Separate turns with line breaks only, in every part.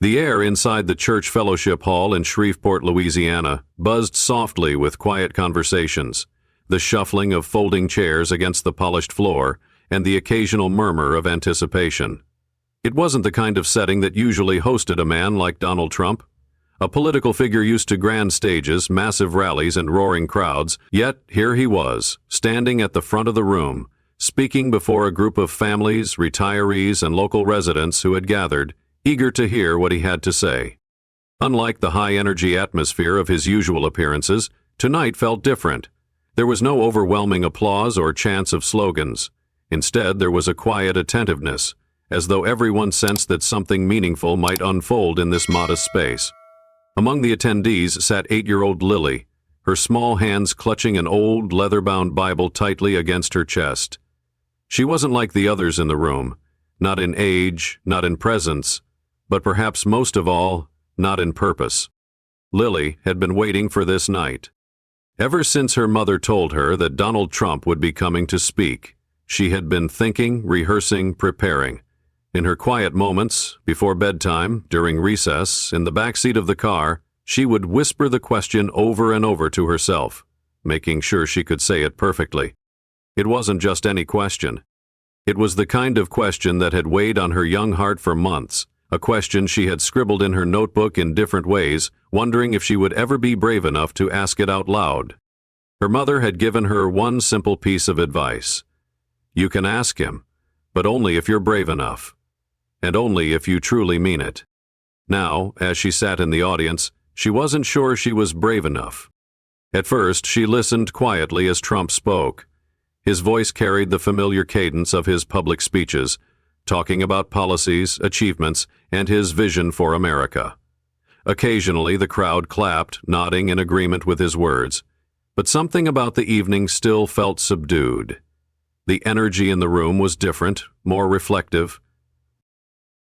The air inside the church fellowship hall in Shreveport, Louisiana, buzzed softly with quiet conversations, the shuffling of folding chairs against the polished floor, and the occasional murmur of anticipation. It wasn't the kind of setting that usually hosted a man like Donald Trump, a political figure used to grand stages, massive rallies, and roaring crowds, yet here he was, standing at the front of the room, speaking before a group of families, retirees, and local residents who had gathered, eager to hear what he had to say. Unlike the high-energy atmosphere of his usual appearances, tonight felt different. There was no overwhelming applause or chants of slogans. Instead, there was a quiet attentiveness, as though everyone sensed that something meaningful might unfold in this modest space. Among the attendees sat 8-year-old Lily, her small hands clutching an old, leather-bound Bible tightly against her chest. She wasn't like the others in the room, not in age, not in presence, but perhaps most of all, not in purpose. Lily had been waiting for this night. Ever since her mother told her that Donald Trump would be coming to speak, she had been thinking, rehearsing, preparing. In her quiet moments, before bedtime, during recess, in the back seat of the car, she would whisper the question over and over to herself, making sure she could say it perfectly. It wasn't just any question. It was the kind of question that had weighed on her young heart for months, a question she had scribbled in her notebook in different ways, wondering if she would ever be brave enough to ask it out loud. Her mother had given her one simple piece of advice. You can ask him, but only if you're brave enough, and only if you truly mean it. Now, as she sat in the audience, she wasn't sure she was brave enough. At first, she listened quietly as Trump spoke. His voice carried the familiar cadence of his public speeches, talking about policies, achievements, and his vision for America. Occasionally, the crowd clapped, nodding in agreement with his words, but something about the evening still felt subdued. The energy in the room was different, more reflective.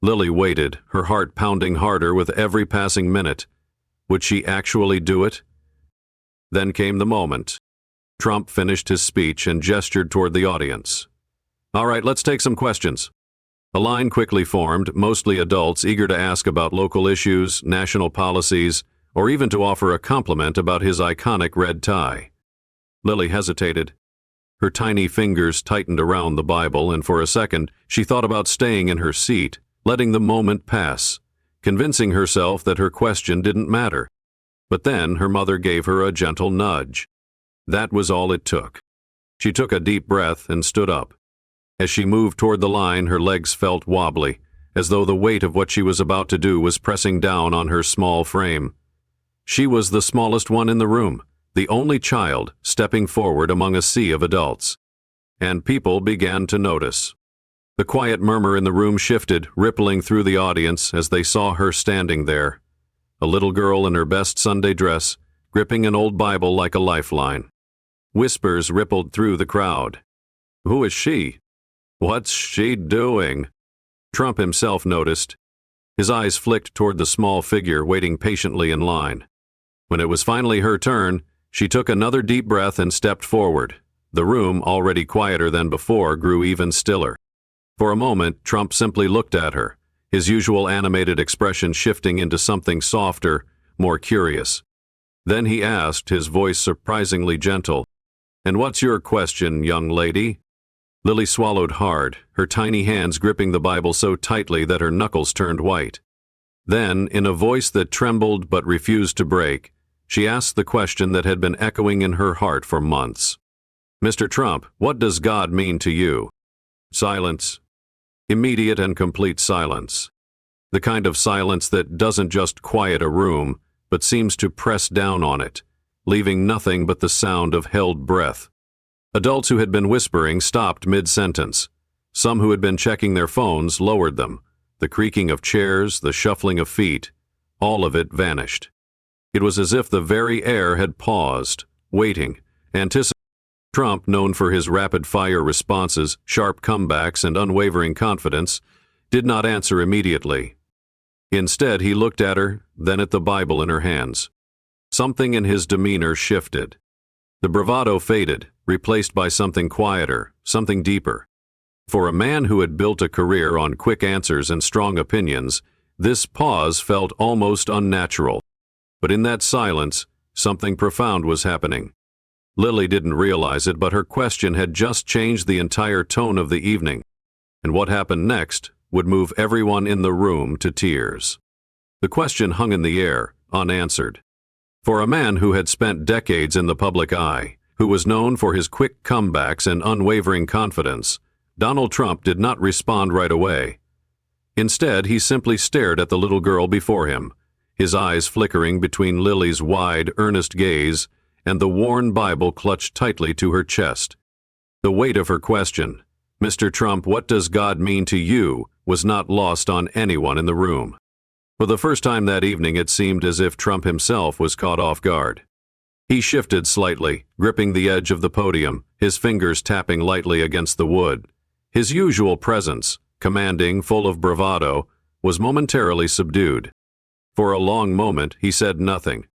Lily waited, her heart pounding harder with every passing minute. Would she actually do it? Then came the moment. Trump finished his speech and gestured toward the audience. All right, let's take some questions. A line quickly formed, mostly adults eager to ask about local issues, national policies, or even to offer a compliment about his iconic red tie. Lily hesitated. Her tiny fingers tightened around the Bible, and for a second she thought about staying in her seat, letting the moment pass, convincing herself that her question didn't matter. But then her mother gave her a gentle nudge. That was all it took. She took a deep breath and stood up. As she moved toward the line, her legs felt wobbly, as though the weight of what she was about to do was pressing down on her small frame. She was the smallest one in the room, the only child stepping forward among a sea of adults. And people began to notice. The quiet murmur in the room shifted, rippling through the audience as they saw her standing there, a little girl in her best Sunday dress, gripping an old Bible like a lifeline. Whispers rippled through the crowd. Who is she? What's she doing? Trump himself noticed. His eyes flicked toward the small figure waiting patiently in line. When it was finally her turn, she took another deep breath and stepped forward. The room, already quieter than before, grew even stiller. For a moment, Trump simply looked at her, his usual animated expression shifting into something softer, more curious. Then he asked, his voice surprisingly gentle, "And what's your question, young lady?" Lily swallowed hard, her tiny hands gripping the Bible so tightly that her knuckles turned white. Then, in a voice that trembled but refused to break, she asked the question that had been echoing in her heart for months. "Mr. Trump, what does God mean to you?" Silence. Immediate and complete silence. The kind of silence that doesn't just quiet a room, but seems to press down on it, leaving nothing but the sound of held breath. Adults who had been whispering stopped mid-sentence. Some who had been checking their phones lowered them. The creaking of chairs, the shuffling of feet, all of it vanished. It was as if the very air had paused, waiting, anticipating. Trump, known for his rapid-fire responses, sharp comebacks, and unwavering confidence, did not answer immediately. Instead, he looked at her, then at the Bible in her hands. Something in his demeanor shifted. The bravado faded, replaced by something quieter, something deeper. For a man who had built a career on quick answers and strong opinions, This pause felt almost unnatural. But in that silence, something profound was happening. Lily didn't realize it, but her question had just changed the entire tone of the evening. And what happened next would move everyone in the room to tears. The question hung in the air, unanswered. For a man who had spent decades in the public eye, who was known for his quick comebacks and unwavering confidence, Donald Trump did not respond right away. Instead, he simply stared at the little girl before him, his eyes flickering between Lily's wide, earnest gaze and the worn Bible clutched tightly to her chest. The weight of her question, "Mr. Trump, what does God mean to you?" was not lost on anyone in the room. For the first time that evening, it seemed as if Trump himself was caught off guard. He shifted slightly, gripping the edge of the podium, his fingers tapping lightly against the wood. His usual presence, commanding, full of bravado, was momentarily subdued. For a long moment, he said nothing.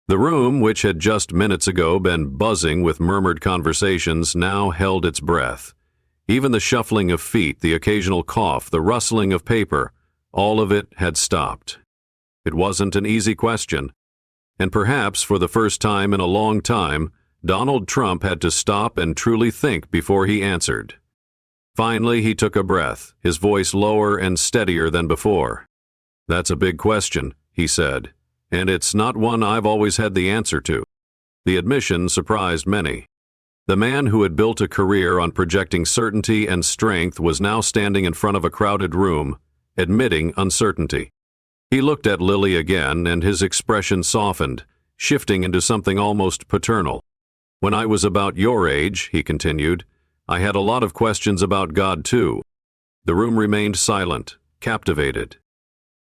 The room, which had just minutes ago been buzzing with murmured conversations, now held its breath. Even the shuffling of feet, the occasional cough, the rustling of paper, all of it had stopped. It wasn't an easy question, and perhaps for the first time in a long time, Donald Trump had to stop and truly think before he answered. Finally, he took a breath, his voice lower and steadier than before. "That's a big question," he said, "and it's not one I've always had the answer to." The admission surprised many. The man who had built a career on projecting certainty and strength was now standing in front of a crowded room, admitting uncertainty. He looked at Lily again, and his expression softened, shifting into something almost paternal. "When I was about your age," he continued, "I had a lot of questions about God too." The room remained silent, captivated.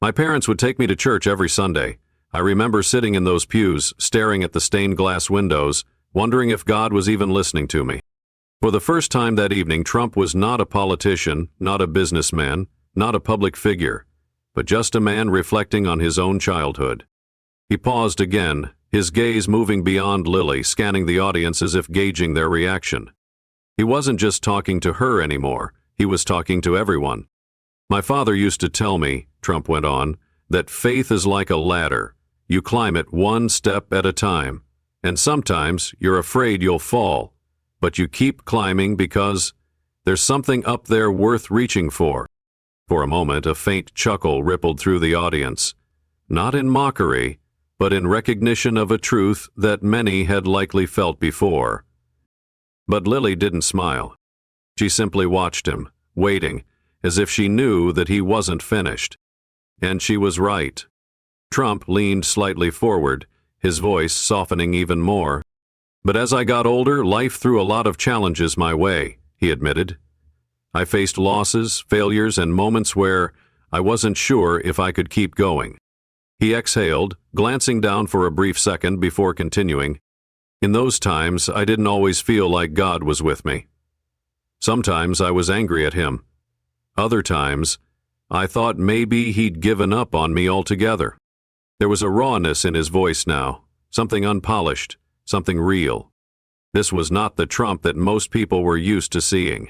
"My parents would take me to church every Sunday. I remember sitting in those pews, staring at the stained glass windows, wondering if God was even listening to me." For the first time that evening, Trump was not a politician, not a businessman, not a public figure, but just a man reflecting on his own childhood. He paused again, his gaze moving beyond Lily, scanning the audience as if gauging their reaction. He wasn't just talking to her anymore, he was talking to everyone. "My father used to tell me," Trump went on, "that faith is like a ladder. You climb it one step at a time, and sometimes you're afraid you'll fall, but you keep climbing because there's something up there worth reaching for." For a moment, a faint chuckle rippled through the audience, not in mockery, but in recognition of a truth that many had likely felt before. But Lily didn't smile. She simply watched him, waiting, as if she knew that he wasn't finished. And she was right. Trump leaned slightly forward, his voice softening even more. "But as I got older, life threw a lot of challenges my way," he admitted. "I faced losses, failures, and moments where I wasn't sure if I could keep going." He exhaled, glancing down for a brief second before continuing. "In those times, I didn't always feel like God was with me. Sometimes I was angry at him. Other times, I thought maybe he'd given up on me altogether." There was a rawness in his voice now, something unpolished, something real. This was not the Trump that most people were used to seeing.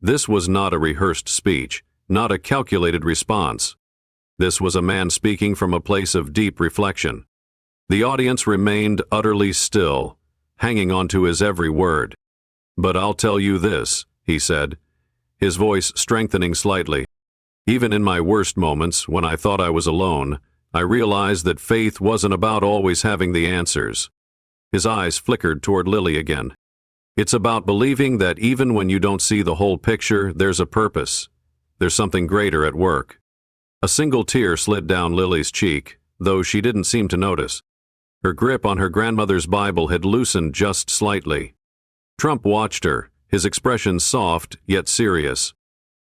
This was not a rehearsed speech, not a calculated response. This was a man speaking from a place of deep reflection. The audience remained utterly still, hanging on to his every word. "But I'll tell you this," he said, his voice strengthening slightly. "Even in my worst moments, when I thought I was alone, I realized that faith wasn't about always having the answers." His eyes flickered toward Lily again. "It's about believing that even when you don't see the whole picture, there's a purpose. There's something greater at work." A single tear slid down Lily's cheek, though she didn't seem to notice. Her grip on her grandmother's Bible had loosened just slightly. Trump watched her, his expression soft yet serious.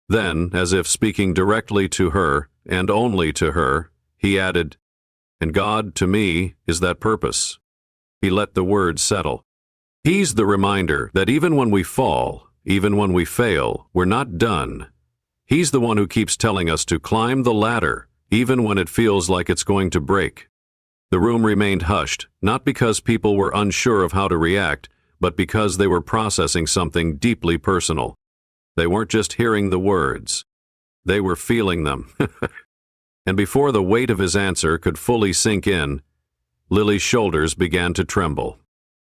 Then, as if speaking directly to her, and only to her, he added, "And God, to me, is that purpose." He let the words settle. He's the reminder that even when we fall, even when we fail, we're not done. He's the one who keeps telling us to climb the ladder, even when it feels like it's going to break. The room remained hushed, not because people were unsure of how to react, but because they were processing something deeply personal. They weren't just hearing the words. They were feeling them. And before the weight of his answer could fully sink in, Lily's shoulders began to tremble.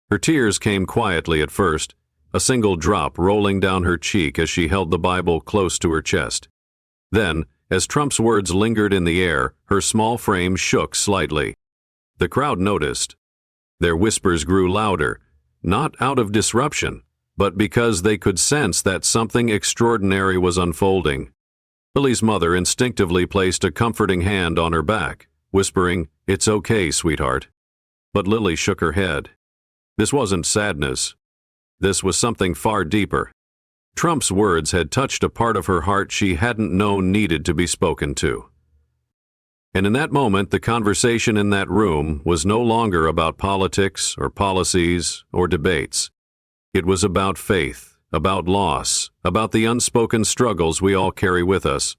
Her tears came quietly at first, a single drop rolling down her cheek as she held the Bible close to her chest. Then, as Trump's words lingered in the air, her small frame shook slightly. The crowd noticed. Their whispers grew louder, not out of disruption, but because they could sense that something extraordinary was unfolding. Lily's mother instinctively placed a comforting hand on her back, whispering, "It's okay, sweetheart." But Lily shook her head. This wasn't sadness. This was something far deeper. Trump's words had touched a part of her heart she hadn't known needed to be spoken to. And in that moment, the conversation in that room was no longer about politics or policies or debates. It was about faith, about loss, about the unspoken struggles we all carry with us.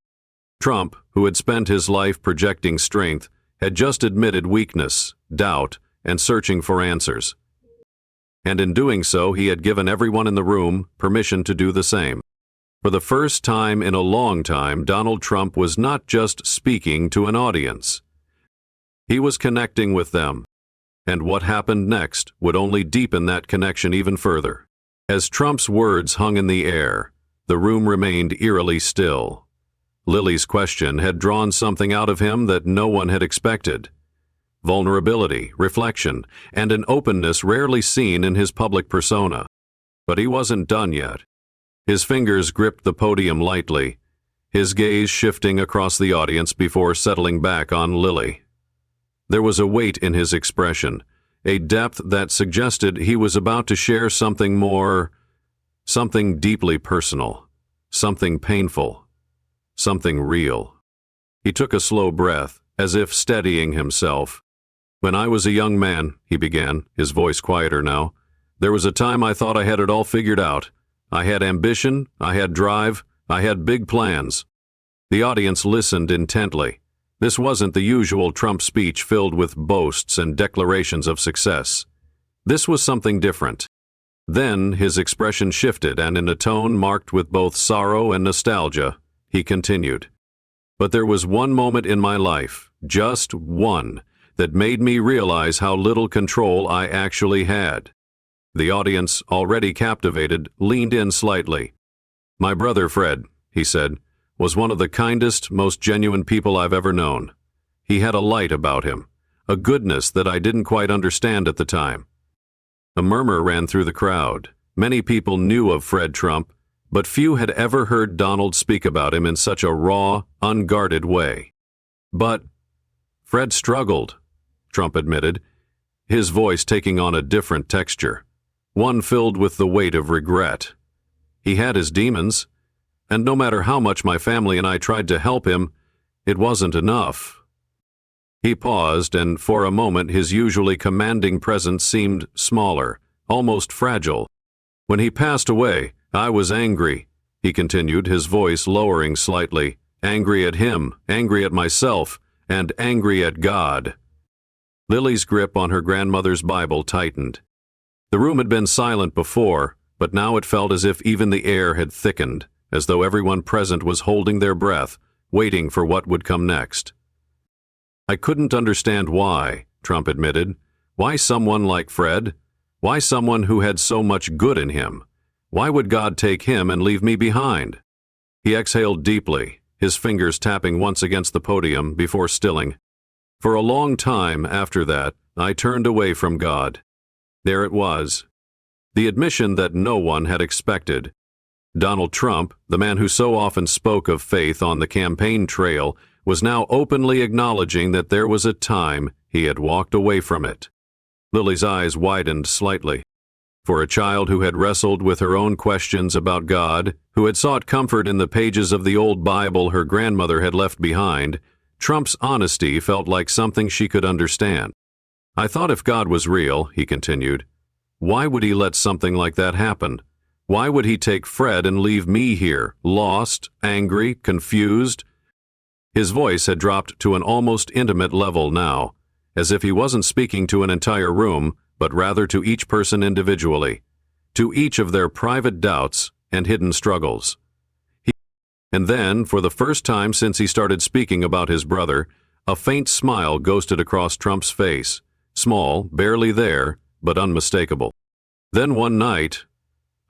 Trump, who had spent his life projecting strength, had just admitted weakness, doubt, and searching for answers. And in doing so, he had given everyone in the room permission to do the same. For the first time in a long time, Donald Trump was not just speaking to an audience. He was connecting with them. And what happened next would only deepen that connection even further. As Trump's words hung in the air, the room remained eerily still. Lily's question had drawn something out of him that no one had expected. Vulnerability, reflection, and an openness rarely seen in his public persona. But he wasn't done yet. His fingers gripped the podium lightly, his gaze shifting across the audience before settling back on Lily. There was a weight in his expression, a depth that suggested he was about to share something more, something deeply personal, something painful, something real. He took a slow breath, as if steadying himself. "When I was a young man," he began, his voice quieter now, "there was a time I thought I had it all figured out. I had ambition, I had drive, I had big plans." The audience listened intently. This wasn't the usual Trump speech filled with boasts and declarations of success. This was something different. Then his expression shifted, and in a tone marked with both sorrow and nostalgia, he continued, "But there was one moment in my life, just one, that made me realize how little control I actually had." The audience, already captivated, leaned in slightly. "My brother Fred," he said, "was one of the kindest, most genuine people I've ever known. He had a light about him, a goodness that I didn't quite understand at the time." A murmur ran through the crowd. Many people knew of Fred Trump, but few had ever heard Donald speak about him in such a raw, unguarded way. "But Fred struggled," Trump admitted, his voice taking on a different texture, one filled with the weight of regret. "He had his demons, and no matter how much my family and I tried to help him, it wasn't enough." He paused, and for a moment his usually commanding presence seemed smaller, almost fragile. "When he passed away, I was angry," he continued, his voice lowering slightly, "angry at him, angry at myself, and angry at God." Lily's grip on her grandmother's Bible tightened. The room had been silent before, but now it felt as if even the air had thickened, as though everyone present was holding their breath, waiting for what would come next. "I couldn't understand why," Trump admitted. "Why someone like Fred? Why someone who had so much good in him? Why would God take him and leave me behind?" He exhaled deeply, his fingers tapping once against the podium before stilling. "For a long time after that, I turned away from God." There it was, the admission that no one had expected. Donald Trump, the man who so often spoke of faith on the campaign trail, was now openly acknowledging that there was a time he had walked away from it. Lily's eyes widened slightly. For a child who had wrestled with her own questions about God, who had sought comfort in the pages of the old Bible her grandmother had left behind, Trump's honesty felt like something she could understand. "I thought if God was real," he continued, "why would he let something like that happen? Why would he take Fred and leave me here, lost, angry, confused?" His voice had dropped to an almost intimate level now, as if he wasn't speaking to an entire room, but rather to each person individually, to each of their private doubts and hidden struggles. And then, for the first time since he started speaking about his brother, a faint smile ghosted across Trump's face. Small, barely there, but unmistakable. Then one night,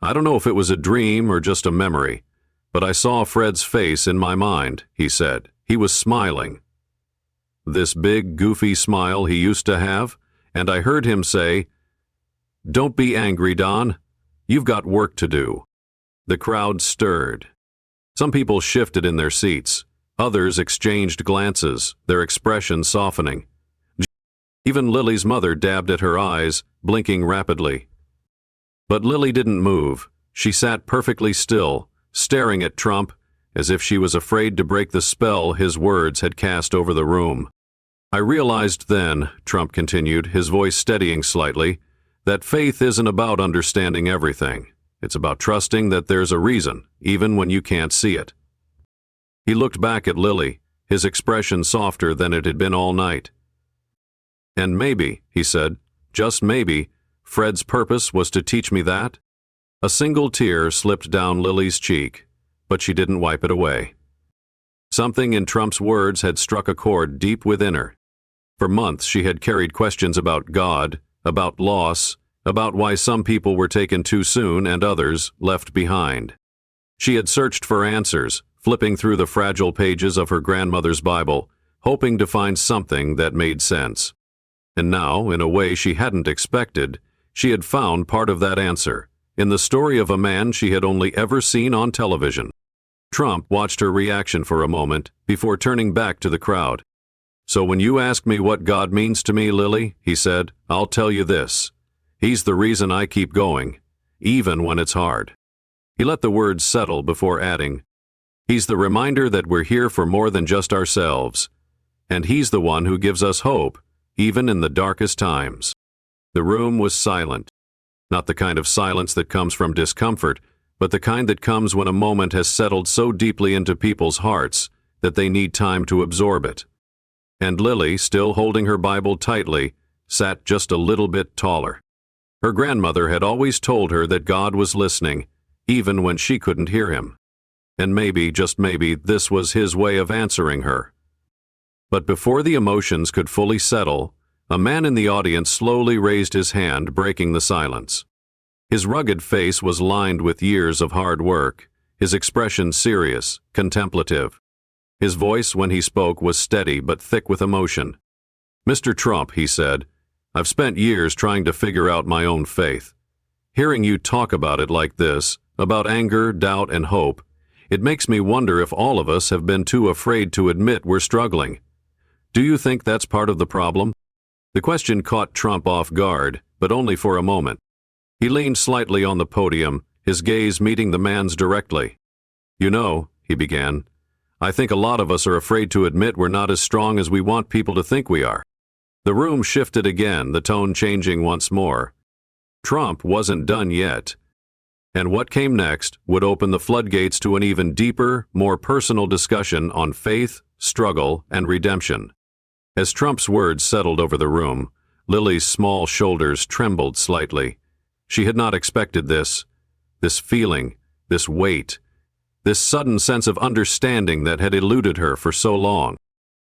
I don't know if it was a dream or just a memory, but I saw Fred's face in my mind, he said. He was smiling. This big, goofy smile he used to have, and I heard him say, "Don't be angry, Don. You've got work to do." The crowd stirred. Some people shifted in their seats. Others exchanged glances, their expressions softening. Even Lily's mother dabbed at her eyes, blinking rapidly. But Lily didn't move. She sat perfectly still, staring at Trump, as if she was afraid to break the spell his words had cast over the room. I realized then, Trump continued, his voice steadying slightly, that faith isn't about understanding everything. It's about trusting that there's a reason, even when you can't see it. He looked back at Lily, his expression softer than it had been all night. And maybe, he said, just maybe, Fred's purpose was to teach me that. A single tear slipped down Lily's cheek, but she didn't wipe it away. Something in Trump's words had struck a chord deep within her. For months she had carried questions about God, about loss, about why some people were taken too soon and others left behind. She had searched for answers, flipping through the fragile pages of her grandmother's Bible, hoping to find something that made sense. And now, in a way she hadn't expected, she had found part of that answer, in the story of a man she had only ever seen on television. Trump watched her reaction for a moment before turning back to the crowd. "So when you ask me what God means to me, Lily," he said, "I'll tell you this. He's the reason I keep going, even when it's hard." He let the words settle before adding, "He's the reminder that we're here for more than just ourselves. And he's the one who gives us hope, even in the darkest times." The room was silent. Not the kind of silence that comes from discomfort, but the kind that comes when a moment has settled so deeply into people's hearts that they need time to absorb it. And Lily, still holding her Bible tightly, sat just a little bit taller. Her grandmother had always told her that God was listening, even when she couldn't hear him. And maybe, just maybe, this was his way of answering her. But before the emotions could fully settle, a man in the audience slowly raised his hand, breaking the silence. His rugged face was lined with years of hard work, his expression serious, contemplative. His voice, when he spoke, was steady but thick with emotion. "Mr. Trump," he said, "I've spent years trying to figure out my own faith. Hearing you talk about it like this, about anger, doubt, and hope, it makes me wonder if all of us have been too afraid to admit we're struggling. Do you think that's part of the problem?" The question caught Trump off guard, but only for a moment. He leaned slightly on the podium, his gaze meeting the man's directly. "You know," he began, "I think a lot of us are afraid to admit we're not as strong as we want people to think we are." The room shifted again, the tone changing once more. Trump wasn't done yet. And what came next would open the floodgates to an even deeper, more personal discussion on faith, struggle, and redemption. As Trump's words settled over the room, Lily's small shoulders trembled slightly. She had not expected this feeling, this weight, this sudden sense of understanding that had eluded her for so long.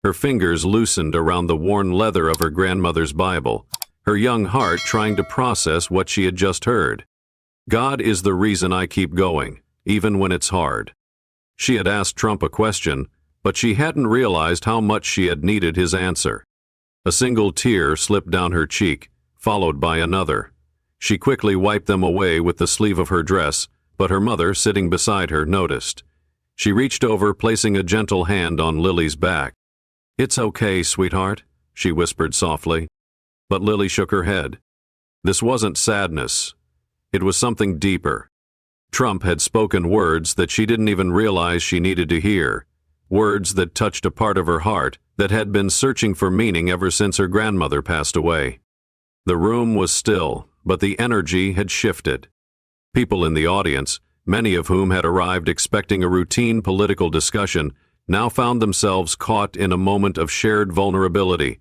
Her fingers loosened around the worn leather of her grandmother's Bible, her young heart trying to process what she had just heard. "God is the reason I keep going, even when it's hard." She had asked Trump a question, but she hadn't realized how much she had needed his answer. A single tear slipped down her cheek, followed by another. She quickly wiped them away with the sleeve of her dress, but her mother, sitting beside her, noticed. She reached over, placing a gentle hand on Lily's back. "It's okay, sweetheart," she whispered softly. But Lily shook her head. This wasn't sadness. It was something deeper. Trump had spoken words that she didn't even realize she needed to hear. Words that touched a part of her heart that had been searching for meaning ever since her grandmother passed away. The room was still, but the energy had shifted. People in the audience, many of whom had arrived expecting a routine political discussion, now found themselves caught in a moment of shared vulnerability.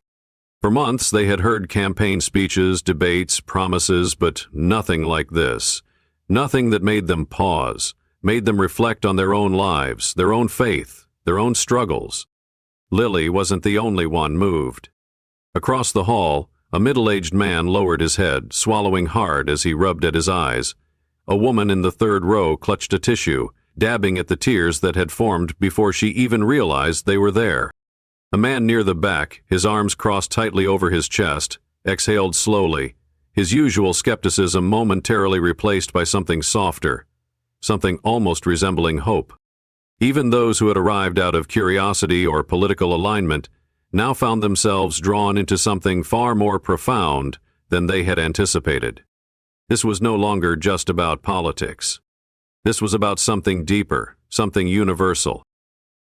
For months they had heard campaign speeches, debates, promises, but nothing like this. Nothing that made them pause, made them reflect on their own lives, their own faith, their own struggles. Lily wasn't the only one moved. Across the hall, a middle-aged man lowered his head, swallowing hard as he rubbed at his eyes. A woman in the third row clutched a tissue, dabbing at the tears that had formed before she even realized they were there. A man near the back, his arms crossed tightly over his chest, exhaled slowly, his usual skepticism momentarily replaced by something softer, something almost resembling hope. Even those who had arrived out of curiosity or political alignment now found themselves drawn into something far more profound than they had anticipated. This was no longer just about politics. This was about something deeper, something universal.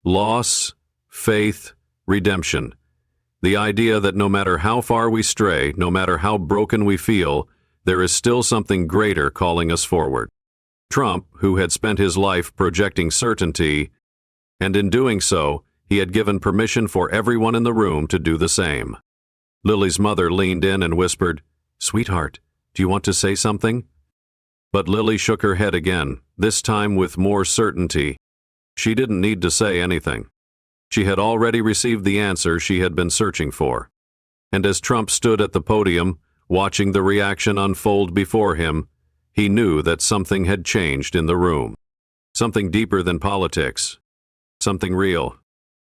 Loss, faith, redemption. The idea that no matter how far we stray, no matter how broken we feel, there is still something greater calling us forward. Trump, who had spent his life projecting certainty, and in doing so, he had given permission for everyone in the room to do the same. Lily's mother leaned in and whispered, "Sweetheart, do you want to say something?" But Lily shook her head again, this time with more certainty. She didn't need to say anything. She had already received the answer she had been searching for. And as Trump stood at the podium, watching the reaction unfold before him, he knew that something had changed in the room. Something deeper than politics. Something real.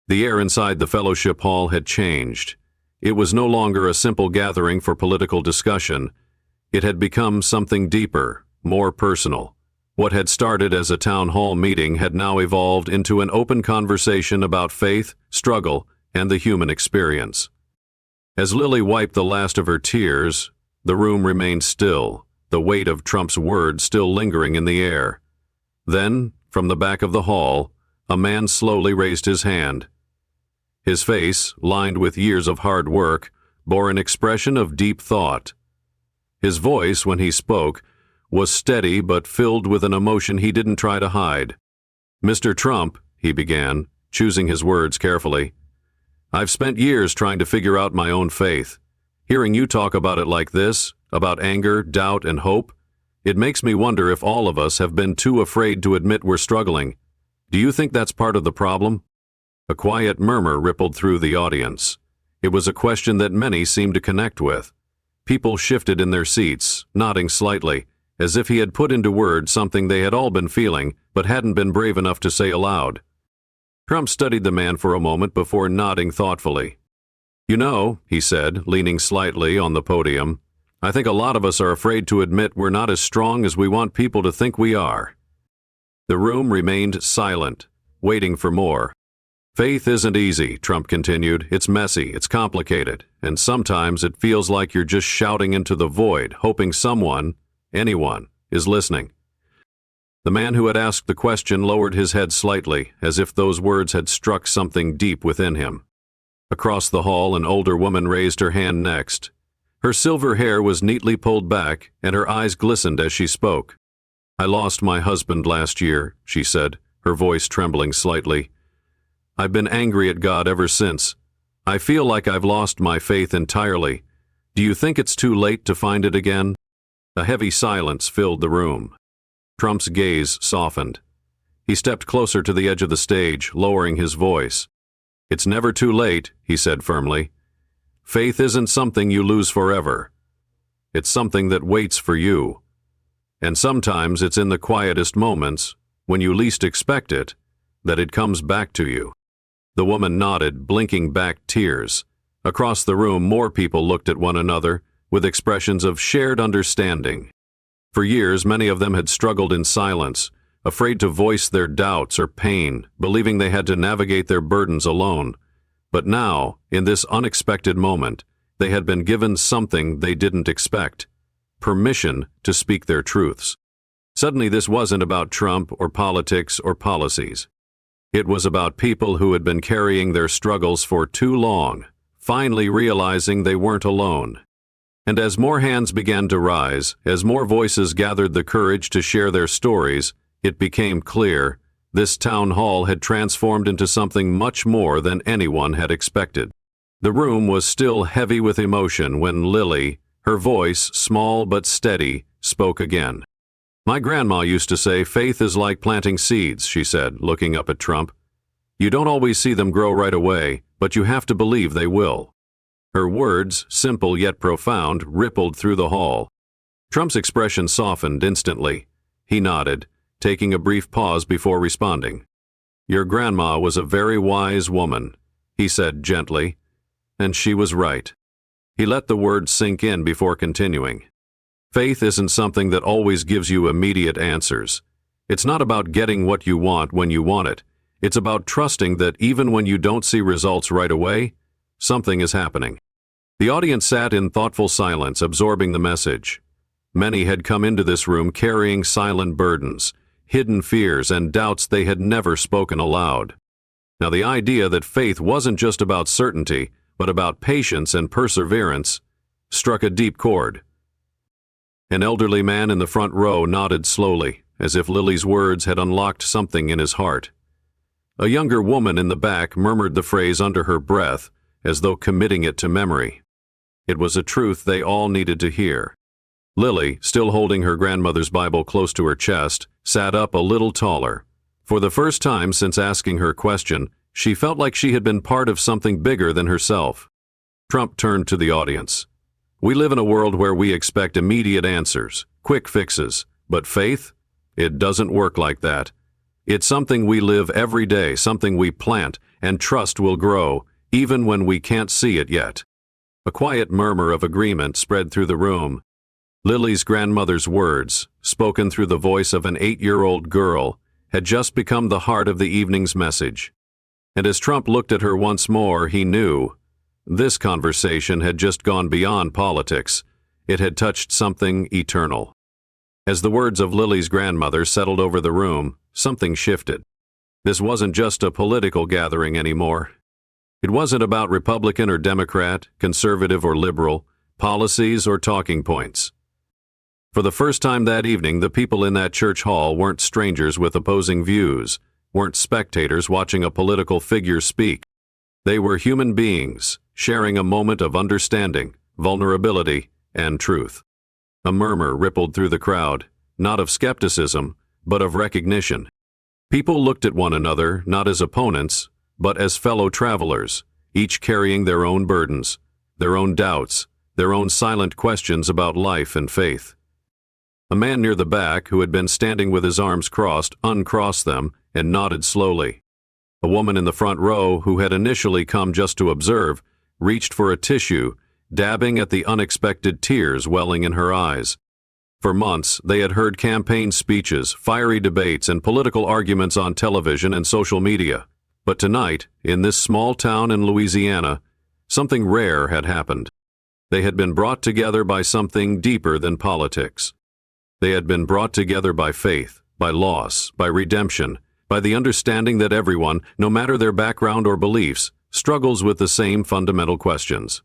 The air inside the fellowship hall had changed. It was no longer a simple gathering for political discussion. It had become something deeper, more personal. What had started as a town hall meeting had now evolved into an open conversation about faith, struggle, and the human experience. As Lily wiped the last of her tears, the room remained still, the weight of Trump's words still lingering in the air. Then, from the back of the hall, a man slowly raised his hand. His face, lined with years of hard work, bore an expression of deep thought. His voice, when he spoke, was steady but filled with an emotion he didn't try to hide. "Mr. Trump," he began, choosing his words carefully, "I've spent years trying to figure out my own faith. Hearing you talk about it like this, about anger, doubt, and hope, it makes me wonder if all of us have been too afraid to admit we're struggling. Do you think that's part of the problem?" A quiet murmur rippled through the audience. It was a question that many seemed to connect with. People shifted in their seats, nodding slightly, as if he had put into words something they had all been feeling but hadn't been brave enough to say aloud. Trump studied the man for a moment before nodding thoughtfully. "You know," he said, leaning slightly on the podium, "I think a lot of us are afraid to admit we're not as strong as we want people to think we are." The room remained silent, waiting for more. "Faith isn't easy," Trump continued. "It's messy, it's complicated, and sometimes it feels like you're just shouting into the void, hoping someone, anyone, is listening." The man who had asked the question lowered his head slightly, as if those words had struck something deep within him. Across the hall, an older woman raised her hand next. Her silver hair was neatly pulled back, and her eyes glistened as she spoke. "I lost my husband last year," she said, her voice trembling slightly. "I've been angry at God ever since. I feel like I've lost my faith entirely. Do you think it's too late to find it again?" A heavy silence filled the room. Trump's gaze softened. He stepped closer to the edge of the stage, lowering his voice. "It's never too late," he said firmly. "Faith isn't something you lose forever. It's something that waits for you. And sometimes it's in the quietest moments, when you least expect it, that it comes back to you." The woman nodded, blinking back tears. Across the room, more people looked at one another, with expressions of shared understanding. For years, many of them had struggled in silence, afraid to voice their doubts or pain, believing they had to navigate their burdens alone. But now, in this unexpected moment, they had been given something they didn't expect: permission to speak their truths. Suddenly, this wasn't about Trump or politics or policies. It was about people who had been carrying their struggles for too long, finally realizing they weren't alone. And as more hands began to rise, as more voices gathered the courage to share their stories, it became clear this town hall had transformed into something much more than anyone had expected. The room was still heavy with emotion when Lily, her voice small but steady, spoke again. My grandma used to say faith is like planting seeds, she said, looking up at Trump. You don't always see them grow right away, but you have to believe they will. Her words, simple yet profound, rippled through the hall. Trump's expression softened instantly. He nodded, taking a brief pause before responding. Your grandma was a very wise woman, he said gently, and she was right. He let the words sink in before continuing. Faith isn't something that always gives you immediate answers. It's not about getting what you want when you want it. It's about trusting that even when you don't see results right away, something is happening. The audience sat in thoughtful silence, absorbing the message. Many had come into this room carrying silent burdens, hidden fears, and doubts they had never spoken aloud. Now, the idea that faith wasn't just about certainty, but about patience and perseverance, struck a deep chord. An elderly man in the front row nodded slowly, as if Lily's words had unlocked something in his heart. A younger woman in the back murmured the phrase under her breath, as though committing it to memory. It was a truth they all needed to hear. Lily, still holding her grandmother's Bible close to her chest, sat up a little taller. For the first time since asking her question, she felt like she had been part of something bigger than herself. Trump turned to the audience. We live in a world where we expect immediate answers, quick fixes, but faith? It doesn't work like that. It's something we live every day, something we plant and trust will grow, even when we can't see it yet. A quiet murmur of agreement spread through the room. Lily's grandmother's words, spoken through the voice of an 8-year-old girl, had just become the heart of the evening's message. And as Trump looked at her once more, he knew this conversation had just gone beyond politics. It had touched something eternal. As the words of Lily's grandmother settled over the room, something shifted. This wasn't just a political gathering anymore. It wasn't about Republican or Democrat, conservative or liberal, policies or talking points. For the first time that evening, the people in that church hall weren't strangers with opposing views, weren't spectators watching a political figure speak. They were human beings, sharing a moment of understanding, vulnerability, and truth. A murmur rippled through the crowd, not of skepticism, but of recognition. People looked at one another not as opponents, but as fellow travelers, each carrying their own burdens, their own doubts, their own silent questions about life and faith. A man near the back, who had been standing with his arms crossed, uncrossed them and nodded slowly. A woman in the front row, who had initially come just to observe, reached for a tissue, dabbing at the unexpected tears welling in her eyes. For months, they had heard campaign speeches, fiery debates, and political arguments on television and social media. But tonight, in this small town in Louisiana, something rare had happened. They had been brought together by something deeper than politics. They had been brought together by faith, by loss, by redemption, by the understanding that everyone, no matter their background or beliefs, struggles with the same fundamental questions.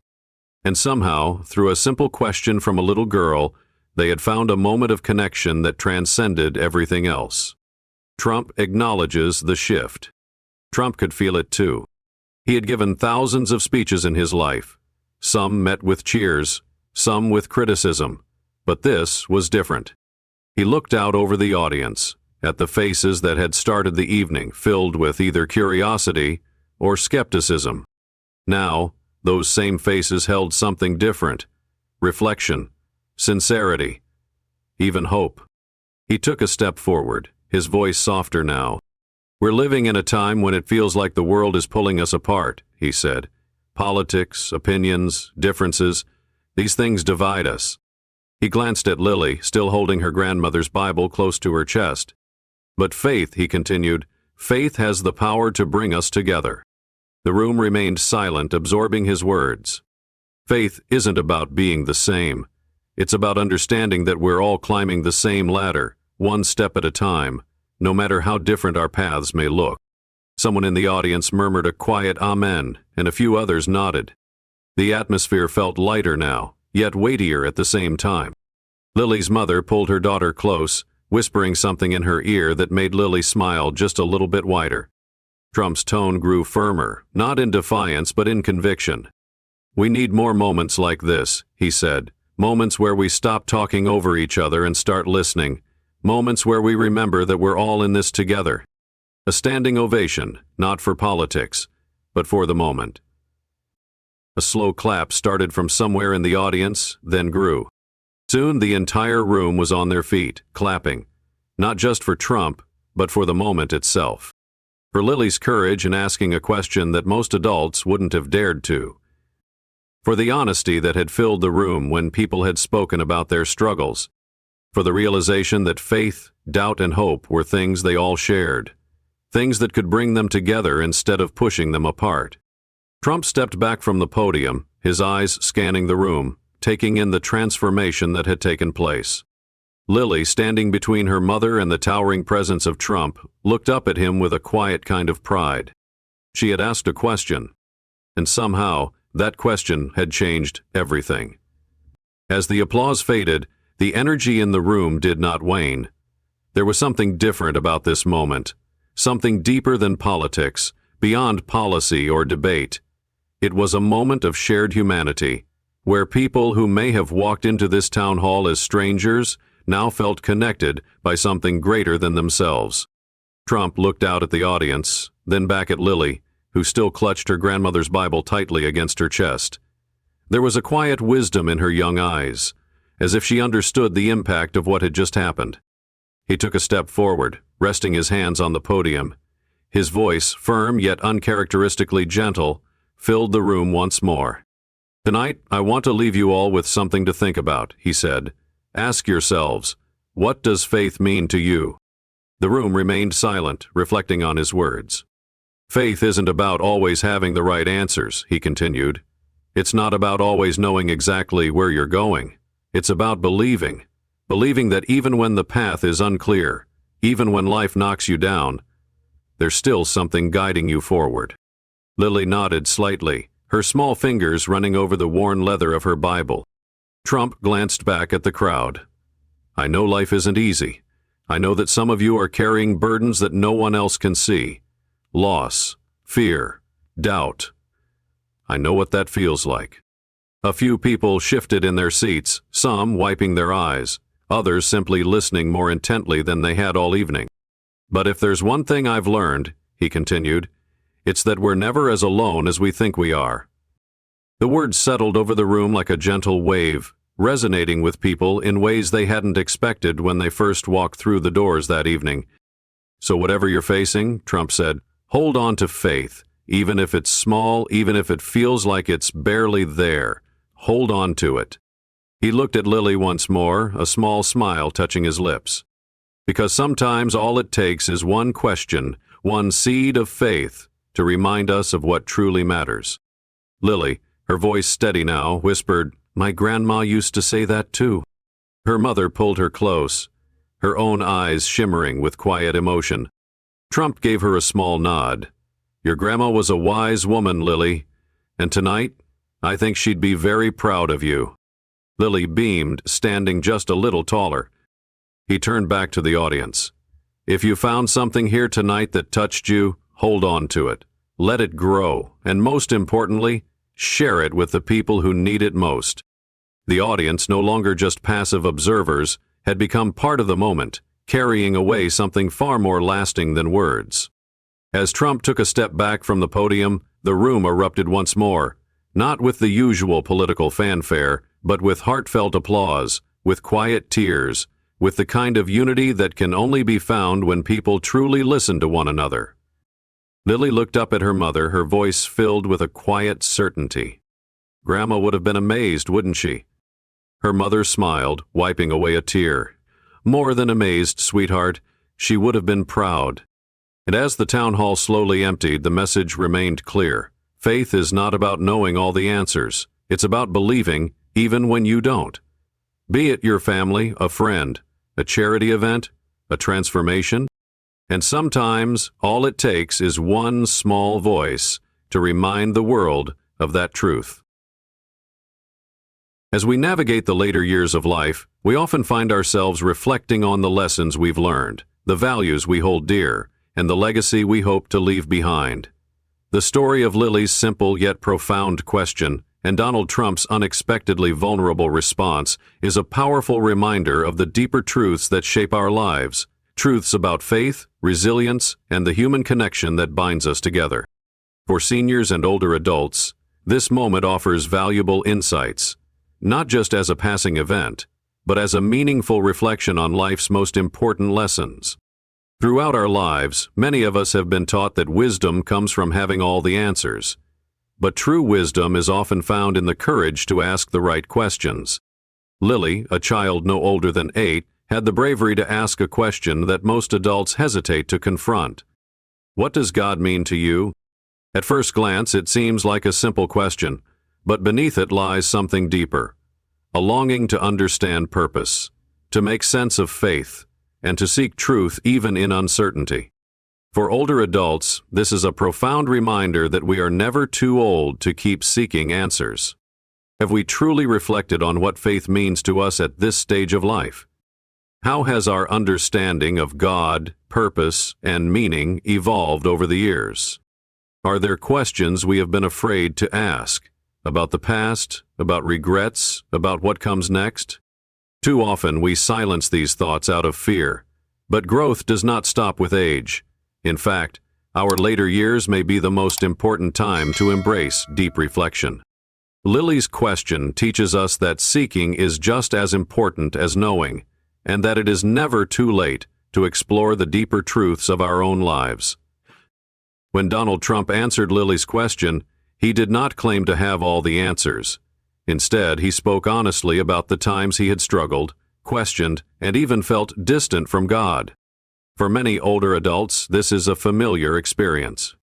And somehow, through a simple question from a little girl, they had found a moment of connection that transcended everything else. Trump acknowledges the shift. Trump could feel it too. He had given thousands of speeches in his life. Some met with cheers, some with criticism, but this was different. He looked out over the audience, at the faces that had started the evening filled with either curiosity or skepticism. Now, those same faces held something different: reflection, sincerity, even hope. He took a step forward, his voice softer now. We're living in a time when it feels like the world is pulling us apart, he said. Politics, opinions, differences, these things divide us. He glanced at Lily, still holding her grandmother's Bible close to her chest. But faith, he continued, faith has the power to bring us together. The room remained silent, absorbing his words. Faith isn't about being the same. It's about understanding that we're all climbing the same ladder, one step at a time, no matter how different our paths may look. Someone in the audience murmured a quiet amen, and a few others nodded. The atmosphere felt lighter now, yet weightier at the same time. Lily's mother pulled her daughter close, whispering something in her ear that made Lily smile just a little bit wider. Trump's tone grew firmer, not in defiance but in conviction. We need more moments like this, he said, moments where we stop talking over each other and start listening, Moments where we remember that we're all in this together. A standing ovation, not for politics, but for the moment. A slow clap started from somewhere in the audience, then grew. Soon the entire room was on their feet, clapping, not just for Trump, but for the moment itself. For Lily's courage in asking a question that most adults wouldn't have dared to. For the honesty that had filled the room when people had spoken about their struggles. For the realization that faith, doubt, and hope were things they all shared. Things that could bring them together instead of pushing them apart. Trump stepped back from the podium, his eyes scanning the room, taking in the transformation that had taken place. Lily, standing between her mother and the towering presence of Trump, looked up at him with a quiet kind of pride. She had asked a question, and somehow that question had changed everything. As the applause faded, the energy in the room did not wane. There was something different about this moment, something deeper than politics, beyond policy or debate. It was a moment of shared humanity, where people who may have walked into this town hall as strangers now felt connected by something greater than themselves. Trump looked out at the audience, then back at Lily, who still clutched her grandmother's Bible tightly against her chest. There was a quiet wisdom in her young eyes, as if she understood the impact of what had just happened. He took a step forward, resting his hands on the podium. His voice, firm yet uncharacteristically gentle, filled the room once more. "Tonight, I want to leave you all with something to think about," he said. "Ask yourselves, what does faith mean to you?" The room remained silent, reflecting on his words. "Faith isn't about always having the right answers," he continued. "It's not about always knowing exactly where you're going. It's about believing. Believing that even when the path is unclear, even when life knocks you down, there's still something guiding you forward." Lily nodded slightly, her small fingers running over the worn leather of her Bible. Trump glanced back at the crowd. "I know life isn't easy. I know that some of you are carrying burdens that no one else can see. Loss, fear, doubt. I know what that feels like." A few people shifted in their seats, some wiping their eyes, others simply listening more intently than they had all evening. "But if there's one thing I've learned," he continued, "it's that we're never as alone as we think we are." The words settled over the room like a gentle wave, resonating with people in ways they hadn't expected when they first walked through the doors that evening. "So whatever you're facing," Trump said, "hold on to faith, even if it's small, even if it feels like it's barely there. Hold on to it." He looked at Lily once more, a small smile touching his lips. Because sometimes all it takes is one question, one seed of faith, to remind us of what truly matters. Lily, her voice steady now, whispered, "My grandma used to say that too." Her mother pulled her close, her own eyes shimmering with quiet emotion. Trump gave her a small nod. "Your grandma was a wise woman, Lily, and tonight, I think she'd be very proud of you." Lily beamed, standing just a little taller. He turned back to the audience. "If you found something here tonight that touched you, hold on to it. Let it grow, and most importantly, share it with the people who need it most." The audience, no longer just passive observers, had become part of the moment, carrying away something far more lasting than words. As Trump took a step back from the podium, the room erupted once more, not with the usual political fanfare, but with heartfelt applause, with quiet tears, with the kind of unity that can only be found when people truly listen to one another. Lily looked up at her mother, her voice filled with a quiet certainty. Grandma would have been amazed, wouldn't she? Her mother smiled, wiping away a tear. "More than amazed, sweetheart. She would have been proud." And as the town hall slowly emptied, the message remained clear. Faith is not about knowing all the answers. It's about believing, even when you don't. Be it your family, a friend, a charity event, a transformation. And sometimes all it takes is one small voice to remind the world of that truth. As we navigate the later years of life, we often find ourselves reflecting on the lessons we've learned, the values we hold dear, and the legacy we hope to leave behind. The story of Lily's simple yet profound question, and Donald Trump's unexpectedly vulnerable response is a powerful reminder of the deeper truths that shape our lives, truths about faith, resilience, and the human connection that binds us together. For seniors and older adults, this moment offers valuable insights, not just as a passing event, but as a meaningful reflection on life's most important lessons. Throughout our lives, many of us have been taught that wisdom comes from having all the answers. But true wisdom is often found in the courage to ask the right questions. Lily, a child no older than 8, had the bravery to ask a question that most adults hesitate to confront. What does God mean to you? At first glance, it seems like a simple question, but beneath it lies something deeper. A longing to understand purpose, to make sense of faith, and to seek truth even in uncertainty. For older adults, this is a profound reminder that we are never too old to keep seeking answers. Have we truly reflected on what faith means to us at this stage of life? How has our understanding of God, purpose, and meaning evolved over the years? Are there questions we have been afraid to ask about the past, about regrets, about what comes next? Too often we silence these thoughts out of fear, but growth does not stop with age. In fact, our later years may be the most important time to embrace deep reflection. Lily's question teaches us that seeking is just as important as knowing, and that it is never too late to explore the deeper truths of our own lives. When Donald Trump answered Lily's question, he did not claim to have all the answers. Instead, he spoke honestly about the times he had struggled, questioned, and even felt distant from God. For many older adults, this is a familiar experience.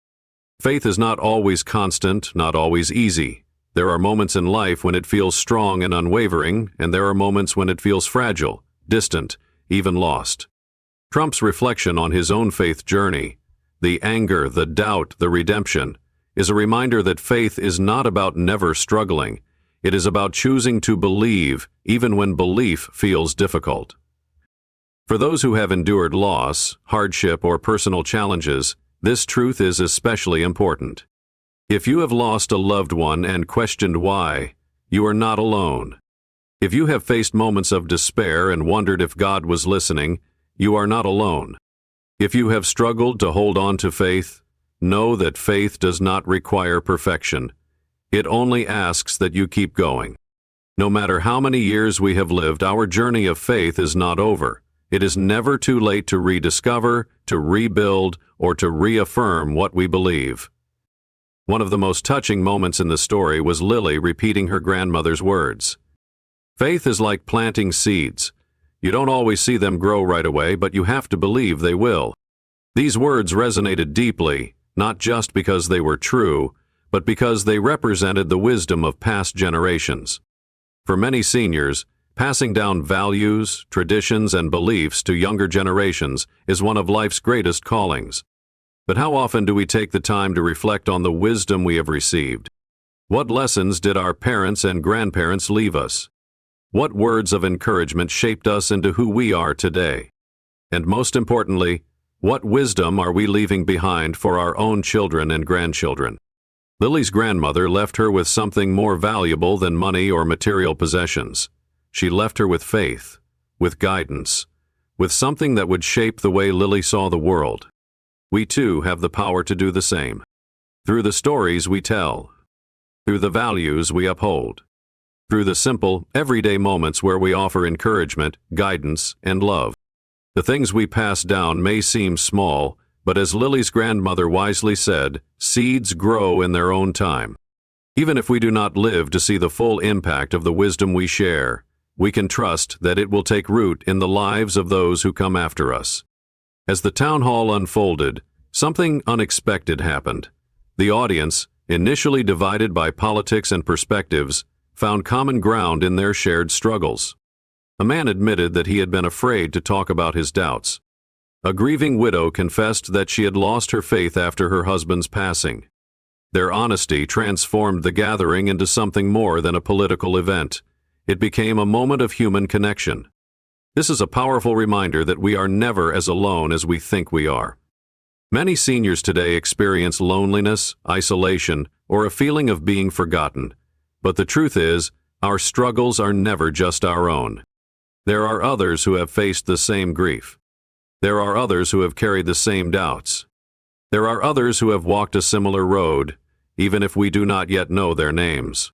Faith is not always constant, not always easy. There are moments in life when it feels strong and unwavering, and there are moments when it feels fragile, distant, even lost. Trump's reflection on his own faith journey, the anger, the doubt, the redemption, is a reminder that faith is not about never struggling. It is about choosing to believe even when belief feels difficult. For those who have endured loss, hardship, or personal challenges, this truth is especially important. If you have lost a loved one and questioned why, you are not alone. If you have faced moments of despair and wondered if God was listening, you are not alone. If you have struggled to hold on to faith, know that faith does not require perfection. It only asks that you keep going. No matter how many years we have lived, our journey of faith is not over. It is never too late to rediscover, to rebuild, or to reaffirm what we believe. One of the most touching moments in the story was Lily repeating her grandmother's words. Faith is like planting seeds. You don't always see them grow right away, but you have to believe they will. These words resonated deeply, not just because they were true, but because they represented the wisdom of past generations. For many seniors, passing down values, traditions, and beliefs to younger generations is one of life's greatest callings. But how often do we take the time to reflect on the wisdom we have received? What lessons did our parents and grandparents leave us? What words of encouragement shaped us into who we are today? And most importantly, what wisdom are we leaving behind for our own children and grandchildren? Lily's grandmother left her with something more valuable than money or material possessions. She left her with faith, with guidance, with something that would shape the way Lily saw the world. We too have the power to do the same. Through the stories we tell, through the values we uphold, through the simple, everyday moments where we offer encouragement, guidance, and love. The things we pass down may seem small, but as Lily's grandmother wisely said, seeds grow in their own time. Even if we do not live to see the full impact of the wisdom we share, we can trust that it will take root in the lives of those who come after us. As the town hall unfolded, something unexpected happened. The audience, initially divided by politics and perspectives, found common ground in their shared struggles. A man admitted that he had been afraid to talk about his doubts. A grieving widow confessed that she had lost her faith after her husband's passing. Their honesty transformed the gathering into something more than a political event. It became a moment of human connection. This is a powerful reminder that we are never as alone as we think we are. Many seniors today experience loneliness, isolation, or a feeling of being forgotten. But the truth is, our struggles are never just our own. There are others who have faced the same grief. There are others who have carried the same doubts. There are others who have walked a similar road, even if we do not yet know their names.